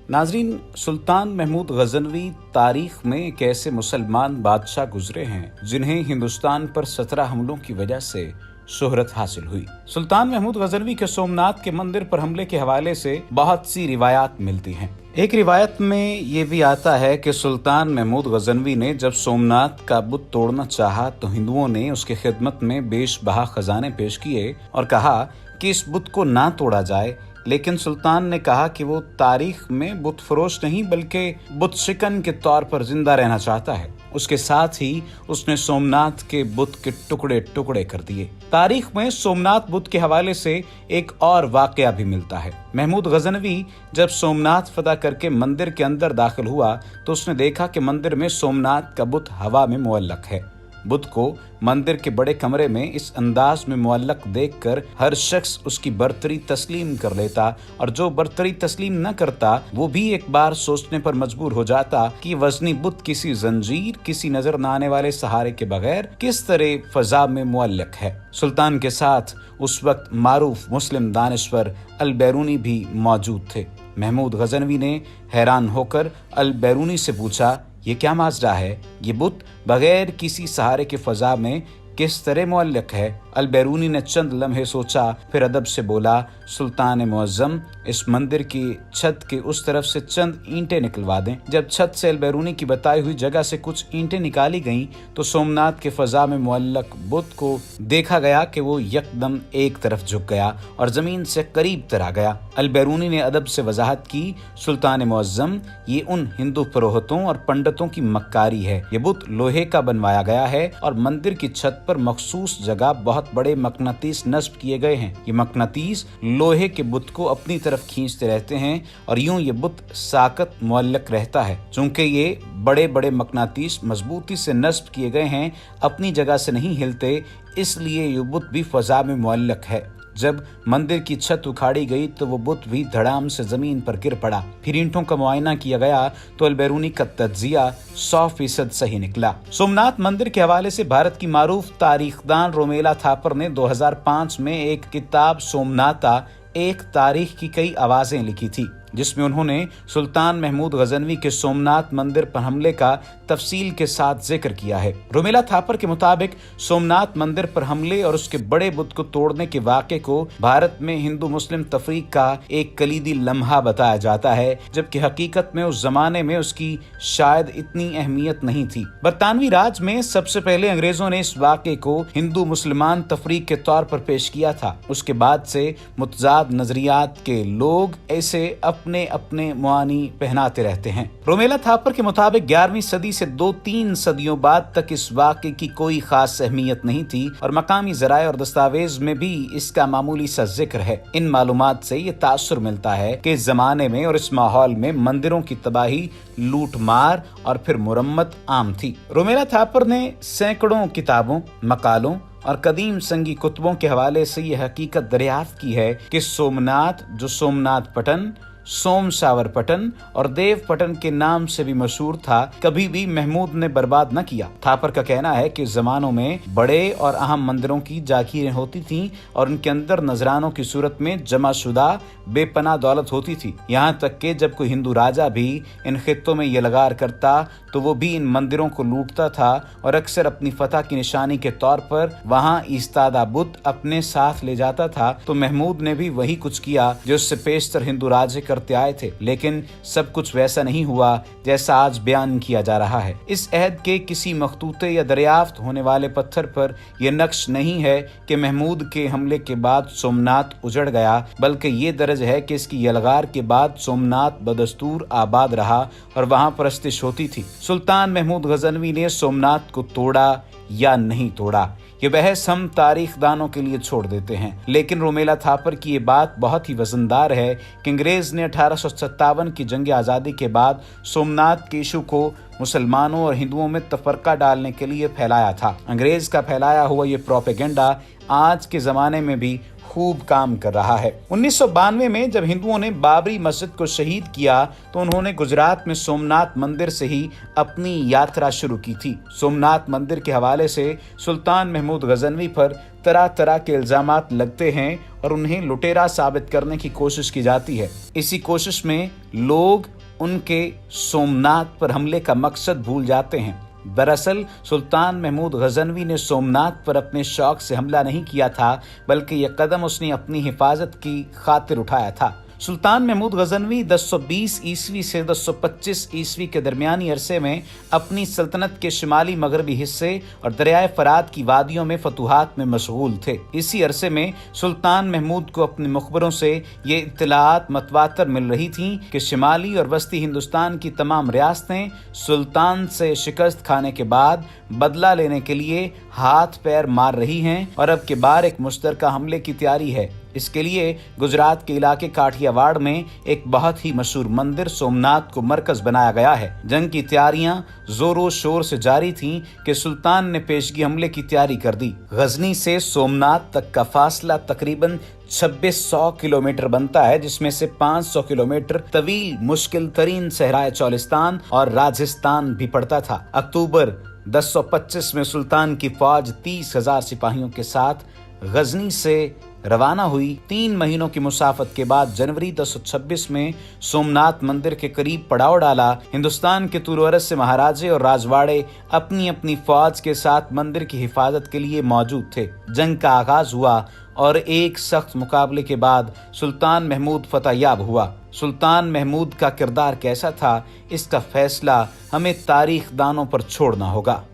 नाजरीन, सुल्तान महमूद गजनवी तारीख में एक ऐसे मुसलमान बादशाह गुजरे हैं जिन्हें हिंदुस्तान पर 17 हमलों की वजह से शोहरत हासिल हुई। सुल्तान महमूद गजनवी के सोमनाथ के मंदिर पर हमले के हवाले से बहुत सी रिवायात मिलती हैं। एक रिवायत में ये भी आता है कि सुल्तान महमूद गजनवी ने जब सोमनाथ का बुत तोड़ना चाहा तो हिंदुओं ने उसकी खिदमत में बेशबहा खजाने पेश किए और कहा कि इस बुत को ना तोड़ा जाए, लेकिन सुल्तान ने कहा कि वो तारीख में बुत फरोश नहीं बल्कि बुत शिकन के तौर पर जिंदा रहना चाहता है। उसके साथ ही उसने सोमनाथ के बुत के टुकड़े टुकड़े कर दिए। तारीख में सोमनाथ बुत के हवाले से एक और वाकया भी मिलता है। महमूद गजनवी जब सोमनाथ फतह करके मंदिर के अंदर दाखिल हुआ तो उसने देखा कि मंदिर में सोमनाथ का बुत हवा में मुअल्लक है। बुत को मंदिर के बड़े कमरे में इस अंदाज में मुअल्लक देखकर हर शख्स उसकी बर्तरी तस्लीम कर लेता, और जो बर्तरी तस्लीम न करता वो भी एक बार सोचने पर मजबूर हो जाता कि वजनी बुत किसी जंजीर, किसी नजर न आने वाले सहारे के बगैर किस तरह फजा में मुअल्लक है। सुल्तान के साथ उस वक्त मारूफ मुस्लिम दानिश्वर अल बैरूनी भी मौजूद थे। महमूद गजनवी ने हैरान होकर अल बैरूनी से पूछा, ये क्या माजरा है? ये बुत बगैर किसी सहारे के फजा में किस तरह मुअल्लक है? अल बैरूनी ने चंद लम्हे सोचा, फिर अदब से बोला, सुल्तान मुअज्जम, इस मंदिर की छत के उस तरफ से चंद ईंटें निकलवा दें। जब छत से अल बैरूनी की बताई हुई जगह से कुछ ईंटें निकाली गईं तो सोमनाथ के फजा में मुअल्लक बुत को देखा गया कि वो यकदम एक तरफ झुक गया और जमीन से करीब तर आ गया। अल बैरूनी ने अदब से वजाहत की, सुल्तान मुअज्जम, ये उन हिंदू पुरोहितों और पंडितों की मक्कारी है। ये बुत लोहे का बनवाया गया है और मंदिर की छत पर मखसूस जगह बहुत बड़े मकनातीस नस्ब किए गए हैं। ये मकनातीस लोहे के बुत को अपनी तरफ खींचते रहते हैं और यूं ये बुत साकत मुअल्लक रहता है। चूंकि ये बड़े बड़े मकनातीस मजबूती से नस्ब किए गए हैं, अपनी जगह से नहीं हिलते, इसलिए ये बुत भी फजा में मुअल्लक है। जब मंदिर की छत उखाड़ी गई तो वो बुत भी धड़ाम से जमीन पर गिर पड़ा। फिर ईंटों का मुआयना किया गया तो अल बैरूनी का तज्जिया 100% सही निकला। सोमनाथ मंदिर के हवाले से भारत की मारूफ तारीखदान रोमेला थापर ने 2005 में एक किताब सोमनाता एक तारीख की कई आवाजें लिखी थी, जिसमें उन्होंने सुल्तान महमूद गजनवी के सोमनाथ मंदिर पर हमले का तफसील के साथ जिक्र किया है। रोमेला थापर के मुताबिक सोमनाथ मंदिर पर हमले और उसके बड़े बुत को तोड़ने के वाक़े को भारत में हिंदू मुस्लिम तफरीक का एक कलीदी लम्हा बताया जाता है, जबकि हकीकत में उस जमाने में उसकी शायद इतनी अहमियत नहीं थी। बरतानवी राज में सबसे पहले अंग्रेजों ने इस वाक़े को हिंदू मुसलमान तफरीक के तौर पर पेश किया था। उसके बाद से मुतजाद नजरियात के लोग ऐसे अपने अपने मुआनी पहनाते रहते हैं। रोमेला थापर के मुताबिक 11वीं सदी से 2-3 सदियों बाद तक इस वाक़े की कोई खास अहमियत नहीं थी और मकामी ज़राए और दस्तावेज में भी इसका मामूली सा जिक्र है। इन मालूमात से ये तासुर मिलता है कि इस जमाने में और इस माहौल में मंदिरों की तबाही, लूट मार और फिर मुरम्मत आम थी। रोमेला थापर ने सैकड़ों किताबों, मकालों और कदीम संगी कुतुबों के हवाले से यह हकीकत दरियाफ्त की है कि सोमनाथ, जो सोमनाथ पटन, सोमसावर पटन और देव पटन के नाम से भी मशहूर था, कभी भी महमूद ने बर्बाद न किया। थापर का कहना है कि जमानों में बड़े और अहम मंदिरों की जागीरें होती थीं और उनके अंदर नजरानों की सूरत में जमा शुदा बेपनाह दौलत होती थी। यहाँ तक कि जब कोई हिंदू राजा भी इन खित्तों में ये लगार करता तो वो भी इन मंदिरों को लूटता था और अक्सर अपनी फतह की निशानी के तौर पर वहाँ इस्तादा बुत अपने साथ ले जाता था। तो महमूद ने भी वही कुछ किया जो उससे पेशतर हिंदू राजे करते आए थे, लेकिन सब कुछ वैसा नहीं हुआ जैसा आज बयान किया जा रहा है। इस अहद के किसी मखतूते या दरियाफ्त होने वाले पत्थर पर यह नक्श नहीं है कि महमूद के हमले के बाद सोमनाथ उजड़ गया, बल्कि ये दर्ज है कि इसकी यलगार के बाद सोमनाथ बदस्तूर आबाद रहा और वहाँ परस्तिश होती थी। सुल्तान महमूद गजनवी ने सोमनाथ को तोड़ा या नहीं तोड़ा, ये बहस हम तारीखदानों के लिए छोड़ देते हैं, लेकिन रोमेला थापर की ये बात बहुत ही वजनदार है कि अंग्रेज ने 1857 की जंग आज़ादी के बाद सोमनाथ के इशू को मुसलमानों और हिंदुओं में तफरका डालने के लिए फैलाया था। अंग्रेज का फैलाया हुआ ये प्रोपेगेंडा आज के ज़माने में भी खूब काम कर रहा है। 1992 में जब हिंदुओं ने बाबरी मस्जिद को शहीद किया तो उन्होंने गुजरात में सोमनाथ मंदिर से ही अपनी यात्रा शुरू की थी। सोमनाथ मंदिर के हवाले से सुल्तान महमूद गजनवी पर तरह तरह के इल्जामात लगते हैं और उन्हें लुटेरा साबित करने की कोशिश की जाती है। इसी कोशिश में लोग ان کے सोमनाथ पर हमले का मकसद भूल जाते हैं। दरअसल सुल्तान महमूद गजनवी ने सोमनाथ पर अपने शौक से हमला नहीं किया था, बल्कि यह कदम उसने अपनी हिफाजत की खातिर उठाया था। सुल्तान महमूद गजनवी 1020 ईस्वी से 1025 ईस्वी के दरमियानी अरसे में अपनी सल्तनत के शिमाली मगरबी हिस्से और दरियाए फरात की वादियों में फतूहात में मशगूल थे। इसी अरसे में सुल्तान महमूद को अपने मुखबरों से ये इत्तलाआत मतवातर मिल रही थीं कि शिमाली और वस्ती हिंदुस्तान की तमाम रियासतें सुल्तान से शिकस्त खाने के बाद बदला लेने के लिए हाथ पैर मार रही हैं और अब के बार एक मुश्तरका हमले की तैयारी है। इसके लिए गुजरात के इलाके काठियावाड़ में एक बहुत ही मशहूर मंदिर सोमनाथ को मरकज बनाया गया है। जंग की तैयारियां जोरों शोर से जारी थीं कि सुल्तान ने पेशगी हमले की तैयारी कर दी। गजनी से सोमनाथ तक का फासला तकरीबन 2600 किलोमीटर बनता है, जिसमें से 500 किलोमीटर तवील मुश्किल तरीन सहराए चौलिस्तान और राजस्थान भी पड़ता था। अक्टूबर 1025 में सुल्तान की फौज 30,000 सिपाहियों के साथ गजनी से रवाना हुई। 3 महीनों की मुसाफत के बाद जनवरी 1026 में सोमनाथ मंदिर के करीब पड़ाव डाला। हिंदुस्तान के तुरवरस से महाराजे और राजवाड़े अपनी अपनी फौज के साथ मंदिर की हिफाजत के लिए मौजूद थे। जंग का आगाज हुआ और एक सख्त मुकाबले के बाद सुल्तान महमूद फतहयाब हुआ। सुल्तान महमूद का किरदार कैसा था, इसका फैसला हमें तारीख दानों पर छोड़ना होगा।